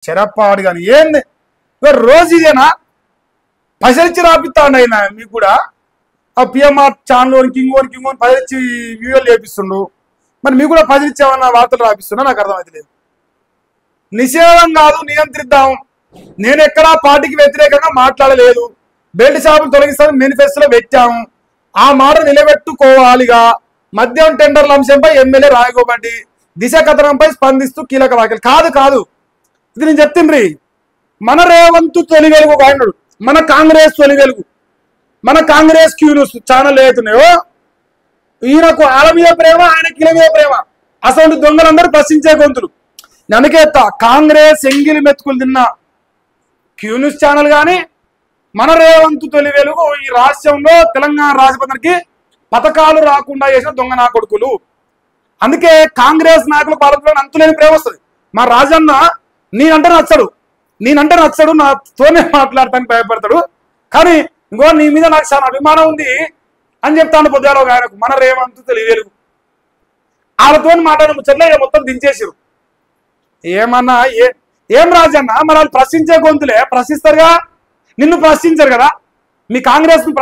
చెరప్పాడు కానీ ఏంది రోజు ఇదేనా పసరిచ్చి రాపిస్తాడు ఆయన మీకు కూడా ఆ పిఎంఆర్ ఛానల్ ఇంకోనికి పసరిచ్చి వీడియోలు చేపిస్తుండు మరి మీకు కూడా పసరిచ్చామన్న వార్తలు రాపిస్తున్నా నాకు అర్థమైతే లేదు నిషేధం కాదు నియంత్రిద్దాం నేను ఎక్కడా పార్టీకి వ్యతిరేకంగా మాట్లాడలేదు బెల్ట్ షాపులు తొలగిస్తామని మేనిఫెస్టోలో పెట్టాము ఆ మాట నిలబెట్టుకోవాలిగా మద్యం టెండర్ల అంశంపై ఎమ్మెల్యే రాయగోబట్టి దిశ కథనంపై స్పందిస్తూ కీలక వ్యాఖ్యలు కాదు ఇది నేను చెప్తుండ్రి మన రేవంతు తొలి వెలుగు ఆయనడు మన కాంగ్రెస్ తొలి వెలుగు మన కాంగ్రెస్ క్యూన్యూస్ ఛానల్ ఏతున్నాయో ఈయనకు ఆల మీద ప్రేమ ఆయన కిల మీద ప్రేమ అసలు దొంగలందరూ ప్రశ్నించే గొంతులు అందుకే కాంగ్రెస్ ఎంగిలి మెతుకులు తిన్న క్యూన్యూస్ ఛానల్ కానీ మన రేవంతు తొలి వెలుగు ఈ రాష్ట్రంలో తెలంగాణ రాజపథానికి పథకాలు రాకుండా చేసిన దొంగ నా కొడుకులు అందుకే కాంగ్రెస్ నాయకులు పాలకులు అంతులేని ప్రేమ వస్తుంది మా రాజన్న నేనంటే నచ్చడు నాతోనే మాట్లాడటానికి భయపడతాడు కానీ ఇంకో నీ మీద నాకు చాలా అభిమానం ఉంది అని చెప్తాను పొద్దులో ఆయనకు మన రేవంతు తొలి వెలుగు వాళ్ళతో మాట్లాడిన ముచ్చట్లే మొత్తం దించేసారు ఏమన్నా ఏం రాజన్న మరి వాళ్ళు ప్రశ్నించే గొంతులే ప్రశ్నిస్తారుగా నిన్ను ప్రశ్నించరు కదా మీ కాంగ్రెస్ ను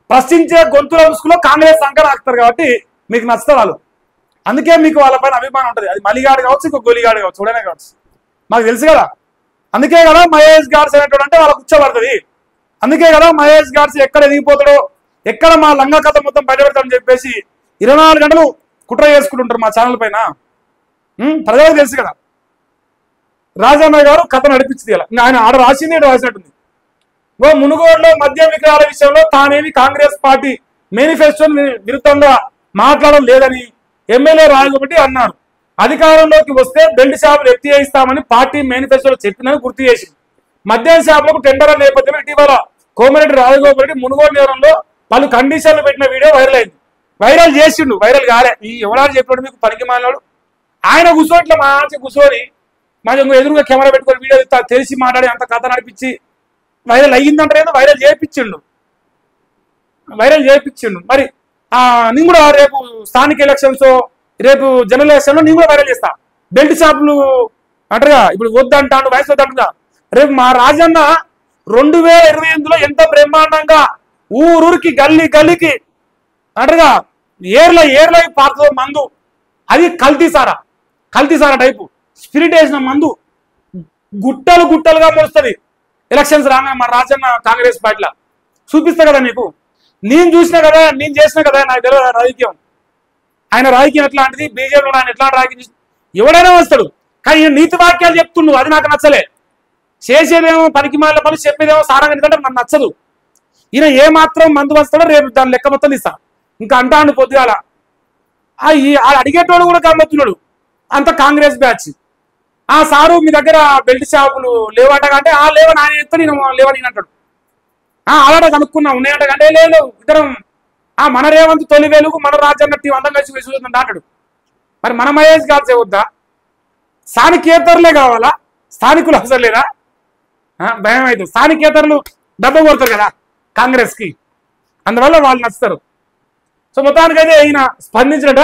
ప్రశ్నించే గొంతుల ముసుగులో కాంగ్రెస్ సంకర ఆకుతారు కాబట్టి మీకు నచ్చుతారు వాళ్ళు అందుకే మీకు వాళ్ళపైన అభిమానం ఉంటుంది అది మలిగాడు కావచ్చు ఇంకో గొలిగాడు కావచ్చు చూడనే కావచ్చు మాకు తెలుసు కదా అందుకే కదా మహేష్ గాడ్స్ అనేటువంటి అంటే వాళ్ళకు కూర్చోబడుతుంది అందుకే కదా మహేష్ గాడ్స్ ఎక్కడ ఎదిగిపోతాడో ఎక్కడ మా లంగా కథ మొత్తం బయటపెడతాడని చెప్పేసి 24 గంటలు కుట్ర చేసుకుంటుంటారు మా ఛానల్ పైన ప్రజలకు తెలుసు కదా రాజన్న గారు కథ నడిపించింది ఇలా ఆయన ఆడ రాసింది ఏడు రాసినట్టుంది మునుగోడులో మద్యం విక్రయాల విషయంలో తానేమి కాంగ్రెస్ పార్టీ మేనిఫెస్టో విరుద్ధంగా మాట్లాడడం లేదని ఎమ్మెల్యే రాయగొబట్టి అన్నారు అధికారంలోకి వస్తే బెల్ట్ షాపులు ఎత్తివేయిస్తామని పార్టీ మేనిఫెస్టోలో చెప్పినని గుర్తు చేసింది మద్యం షాపులకు టెండర్ల నేపథ్యంలో ఇటీవల కోమరెడ్డి రాజగోపాల్ మునుగోడు నగరంలో పలు కండిషన్లు పెట్టిన వీడియో వైరల్ అయింది వైరల్ చేసిండు వైరల్ కాలే ఈ ఎవరాలు చెప్పాడు మీకు పనికి మాలినాడు ఆయన కూర్చోట్ల మంచి కూర్చొని మంచి ఎదురుగా కెమెరా పెట్టుకొని వీడియో తెలిసి మాట్లాడి అంత కథ నడిపించి వైరల్ అయ్యిందంటారేదో వైరల్ చేయించిండు మరి నేను కూడా రేపు స్థానిక ఎలక్షన్స్ రేపు జనరల్ ఎలక్షన్లో నేను కూడా వైరల్ చేస్తా బెల్ట్ షాపులు అంటారుగా ఇప్పుడు వద్దంటాడు వయసు వద్దంటుందా రేపు మా రాజన్న 2028లో ఎంతో బ్రహ్మాండంగా ఊరికి గల్లీకి అంటారుగా ఏర్ల పార్తో మందు అది కల్తీ సారా టైపు స్పిరిట్ వేసిన మందు గుట్టలుగా మోస్తుంది ఎలక్షన్స్ రాగా మా రాజన్న కాంగ్రెస్ పార్టీలో చూపిస్తా కదా నీకు నేను చూసినా కదా నేను చేసినా కదా నాకు తెలియదు రాజకీయం ఆయన రాజకీయం ఎట్లాంటిది బీజేపీలో ఆయన ఎట్లాంటి రాజకీయం ఎవడైనా వస్తాడు కానీ నీతి వాక్యాలు చెప్తుండు అది నాకు నచ్చలే చేసేదేమో పనికి మాల పని చెప్పేదేమో సారంగా ఎందుకంటే నాకు నచ్చదు ఈయన ఏ మాత్రం మందు వస్తాడో రేపు దాని లెక్క మొత్తం ఇస్తా ఇంకా అంటాను పొద్దుగాల అడిగేటోడు కూడా గమ్మత్తున్నాడు అంత కాంగ్రెస్ బ్యాచ్ సారు మీ దగ్గర బెల్ట్ షాపులు లేవట అంటే లేవని ఆయన చెప్తే నేను లేవని అంటాడు అలాట కనుక్కున్నా ఉన్నాయంట అంటే లేదు ఇద్దరం మన రేవంత్ తొలి వెలుగు మన రాజన్న టీం అందం కలిసి విసుగుతుందంట అంటాడు మరి మన మహేష్ గాల్సే వద్దా స్థానికేతరులే కావాలా స్థానికులు అవసరం లేదా భయం అయితే స్థానికేతరులు దెబ్బ కొడతారు కదా కాంగ్రెస్ కి అందువల్ల వాళ్ళు నచ్చుతారు సో మొత్తానికైతే ఈయన స్పందించినట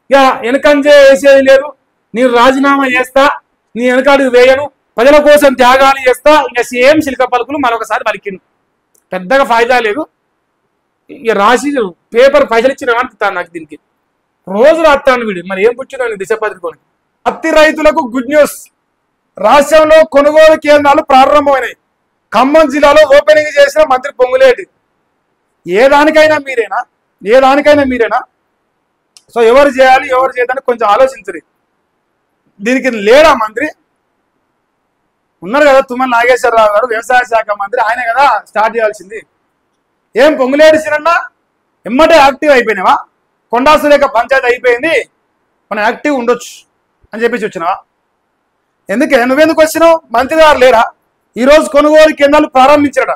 ఇక వెనకంజే వేసేది లేదు నేను రాజీనామా చేస్తా నీ వెనకాడికి వేయను ప్రజల కోసం త్యాగాలు చేస్తా ఇంకా సేమ్ చిలక పలుకులు మరొకసారి పలికింది పెద్దగా ఫాయిదా లేదు ఇక రాసి పేపర్ పైసలు ఇచ్చిన అనిపిస్తాను నాకు దీనికి రోజు రాస్తాను వీడు మరి ఏం పుచ్చిందని దిశ పత్రికని పత్తి రైతులకు గుడ్ న్యూస్ రాష్ట్రంలో కొనుగోలు కేంద్రాలు ప్రారంభమైనాయి ఖమ్మం జిల్లాలో ఓపెనింగ్ చేసిన మంత్రి పొంగులేటి ఏ దానికైనా మీరేనా సో ఎవరు చేయాలి ఎవరు చేయడానికి కొంచెం ఆలోచించరు దీనికి లేడా మంత్రి ఉన్నారు కదా తుమ్మల నాగేశ్వరరావు గారు వ్యవసాయ శాఖ మంత్రి ఆయన కదా స్టార్ట్ చేయాల్సింది ఏం పొంగులేటి సిరన్నా ఎమ్మటే యాక్టివ్ అయిపోయినావా కొండా సురేఖ పంచాయతీ అయిపోయింది మనం యాక్టివ్ ఉండొచ్చు అని చెప్పేసి వచ్చినావా నువ్వెందుకు వచ్చినావు మంత్రి గారు లేరా ఈరోజు కొనుగోలు కేంద్రాలు ప్రారంభించారట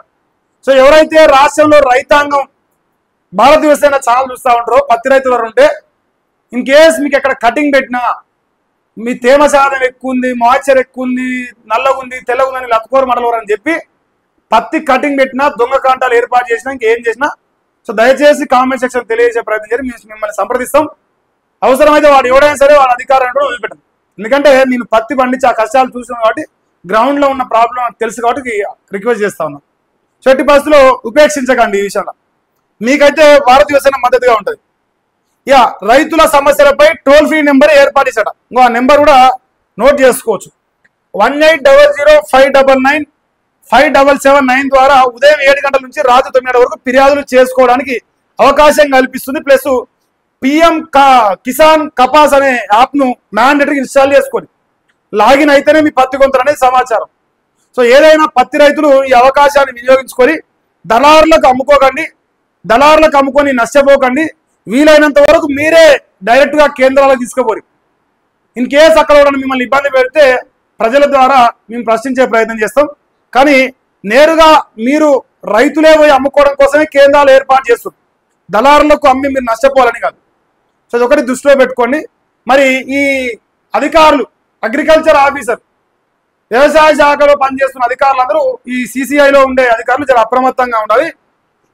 సో ఎవరైతే రాష్ట్రంలో రైతాంగం భారత వ్యవసాయ ఛానల్ చూస్తూ ఉంటారో పత్తి రైతులు ఉంటే ఇన్ కేస్ మీకు ఎక్కడ కటింగ్ పెట్టినా మీ తేమ శాతం ఎక్కువ ఉంది మాయిశ్చర్ ఎక్కువ ఉంది నల్లగా ఉంది తెల్లగా ఉందని లత్కోరు మడలవరు అని చెప్పి పత్తి కటింగ్ పెట్టినా దొంగ కాంటాలు ఏర్పాటు చేసినా ఇంకేం చేసినా సో దయచేసి కామెంట్ సెక్షన్ తెలియజేసే ప్రయత్నం చేసి మిమ్మల్ని సంప్రదిస్తాం అవసరమైతే వాడు ఎవడైనా సరే వాళ్ళ అధికారాన్ని కూడా వదిలిపెట్టండి ఎందుకంటే నేను పత్తి పండించి ఆ కష్టాలు చూసాను కాబట్టి గ్రౌండ్లో ఉన్న ప్రాబ్లం తెలుసు కాబట్టి రిక్వెస్ట్ చేస్తా ఉన్నాను. చెట్టు పరిస్థితుల్లో ఉపేక్షించకండి ఈ విషయంలో. మీకైతే భారత యువసేన మద్దతుగా ఉంటుంది. ఇక రైతుల సమస్యలపై టోల్ ఫ్రీ నెంబర్ ఏర్పాటు చేశాడ. ఇంకో ఆ నెంబర్ కూడా నోట్ చేసుకోవచ్చు. 1800599577 ద్వారా ఉదయం 7 గంటల నుంచి రాత్రి 9 గంటల వరకు ఫిర్యాదులు చేసుకోవడానికి అవకాశం కల్పిస్తుంది. ప్లస్ పిఎం కిసాన్ కపాస్ అనే యాప్ను మ్యాండేటరీ ఇన్స్టాల్ చేసుకోండి. లాగిన్ అయితేనే మీ పత్తి కొంటారు అనేది సమాచారం. సో ఏదైనా పత్తి రైతులు ఈ అవకాశాన్ని వినియోగించుకొని దళారులకు అమ్ముకోకండి. దళారులకు అమ్ముకొని నష్టపోకండి. వీలైనంత వరకు మీరే డైరెక్ట్గా కేంద్రాలకు తీసుకుపోరు. ఇన్ కేసు అక్కడ కూడా మిమ్మల్ని ఇబ్బంది పెడితే ప్రజల ద్వారా మేము ప్రశ్నించే ప్రయత్నం చేస్తాం. కానీ నేరుగా మీరు రైతులే పోయి అమ్ముకోవడం కోసమే కేంద్రాలు ఏర్పాటు చేస్తారు. దళారులకు అమ్మి మీరు నష్టపోవాలని కాదు. సో అదొకటి దృష్టిలో పెట్టుకోండి. మరి ఈ అధికారులు, అగ్రికల్చర్ ఆఫీసర్, వ్యవసాయ శాఖలో పనిచేస్తున్న అధికారులందరూ ఈ సిసిఐలో ఉండే అధికారులు చాలా అప్రమత్తంగా ఉండాలి.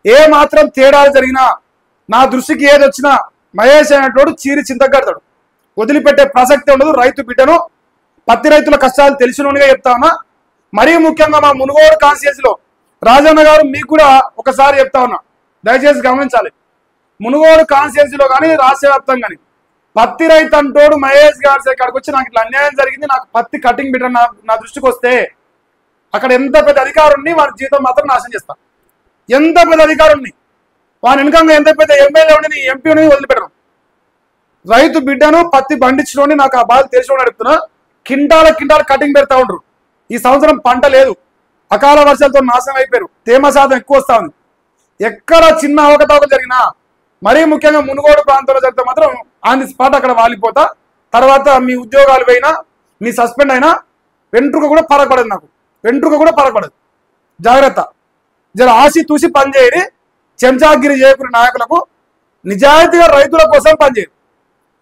ఏ మాత్రం తేడాలు జరిగినా, నా దృష్టికి ఏది వచ్చినా మహేష్ అనేటోడు చీరి చింతగడతాడు, వదిలిపెట్టే ప్రసక్తి ఉండదు. రైతు బిడ్డను, పత్తి రైతుల కష్టాలు తెలిసినోనిగా చెప్తా ఉన్నా. మరీ ముఖ్యంగా మా మునుగోడు కాన్స్టిట్యున్సీలో రాజన్న గారు మీకు కూడా ఒకసారి చెప్తా ఉన్నా, దయచేసి గమనించాలి. మునుగోడు కాన్స్టిట్యున్సీలో కానీ రాష్ట్ర వ్యాప్తంగా కానీ పత్తి రైతు అంటోడు మహేష్ గారి ఇక్కడికి వచ్చి నాకు ఇట్లా అన్యాయం జరిగింది, నాకు పత్తి కటింగ్ బిడ్డ నా దృష్టికి వస్తే అక్కడ ఎంత పెద్ద అధికారుణ్ణి వారి జీవితం మాత్రం నాశనం చేస్తా. ఎంత పెద్ద అధికారుణ్ణి, వాని వెనుకంగా ఎంత పెద్ద ఎమ్మెల్యే ఉండి ఎంపీ ఉండి వదిలిపెట్టడం. రైతు బిడ్డను పత్తి పండించడం నాకు ఆ బాధ తెలిసి అడుగుతున్నా. కింటాల కటింగ్ పెడతా ఉండరు. ఈ సంవత్సరం పంట లేదు, అకాల వర్షాలతో నాశనం అయిపోయారు, తేమ శాతం ఎక్కువ వస్తా ఉంది. ఎక్కడ చిన్న అవకతవక జరిగినా, మరీ ముఖ్యంగా మునుగోడు ప్రాంతంలో జరిగితే మాత్రం ఆన్ ది స్పాట్ అక్కడ వాలిపోతా. తర్వాత మీ ఉద్యోగాలు పోయినా, మీ సస్పెండ్ అయినా వెంట్రుక కూడా పరగపడదు. నాకు వెంట్రుక కూడా పరగపడదు. జాగ్రత్త. జర ఆశి తూసి పనిచేయడి. చెంచాగిరి చేయకుని నాయకులకు నిజాయితీగా రైతుల కోసం పనిచేయరు.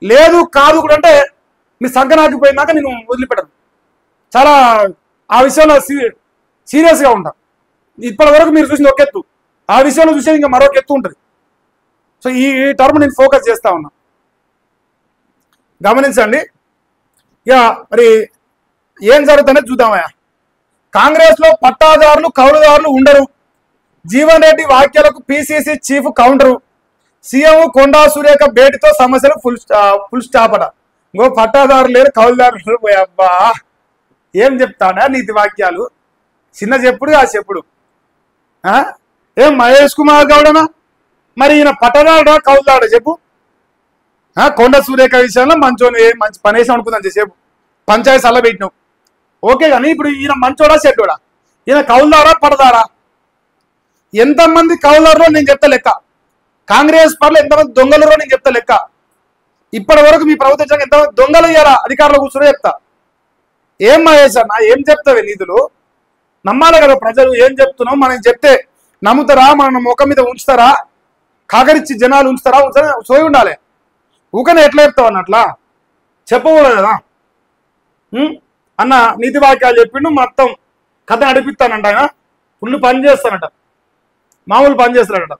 లేదు కాదు కూడా అంటే మీ సంకనాకిపోయినాక నేను వదిలిపెట్టను. చాలా ఆ విషయంలో సీరియస్గా ఉంటా. ఇప్పటి వరకు మీరు చూసిన ఒక ఎత్తు, ఆ విషయంలో చూసేది ఇంకా మరొక ఎత్తు ఉంటుంది. సో ఈ టర్మ్ నేను ఫోకస్ చేస్తా ఉన్నా, గమనించండి. ఇక మరి ఏం జరుగుతుందనేది చూద్దామయ్యా. కాంగ్రెస్లో పట్టాదారులు, కౌలుదారులు ఉండరు. జీవన్ రెడ్డి వ్యాఖ్యలకు PCC chief counter. CM Konda Surekha భేటీతో సమస్యలు ఫుల్ స్టాప్ అట. ఇంకో పట్టాదారులు లేరు, కౌలుదారులు లేరు. పోయి అబ్బా ఏం చెప్తాడా నీతి వాక్యాలు. చిన్న చెప్పుడు ఆ చెప్పుడు. ఏం మహేష్ కుమార్ గౌడనా? మరి ఈయన పట్టదాడా కౌలుదాడా చెప్పు. కొండ సురేఖ విషయంలో మంచోని మంచి పనేసి అనుకుందాం చెప్పు. పంచాయతీ సల్ల పెట్టినావు ఓకే, కానీ ఇప్పుడు ఈయన మంచోడా చెడ్డోడా? ఈయన కౌలుదారా పడదారా? ఎంతమంది కౌలుదారులో నేను చెప్తా లెక్క. కాంగ్రెస్ పార్టీలో ఎంతమంది దొంగలురో నేను చెప్తా లెక్క. ఇప్పటి వరకు మీ ప్రభుత్వం ఎంతమంది దొంగలు ఇయ్యారా అధికారులు కూర్చొని చెప్తా. ఏం మహేష్ అన్న ఏం చెప్తావే? నిధులు నమ్మాలి కదా ప్రజలు. ఏం చెప్తున్నావు మనం చెప్తే నమ్ముతారా? మన ముఖం మీద ఉంచుతారా? కాకరిచ్చి జనాలు ఉంచుతారా? సోయి ఉండాలి. ఊకనే ఎట్లా చెప్తావు అన్నట్లా చెప్పకూడదు కదా అన్న. నీతి వాక్యాలు చెప్పిండు, మొత్తం కథ నడిపిస్తానంట. ఆయన ఫుల్ పని చేస్తానట, మామూలు పని చేస్తాడట.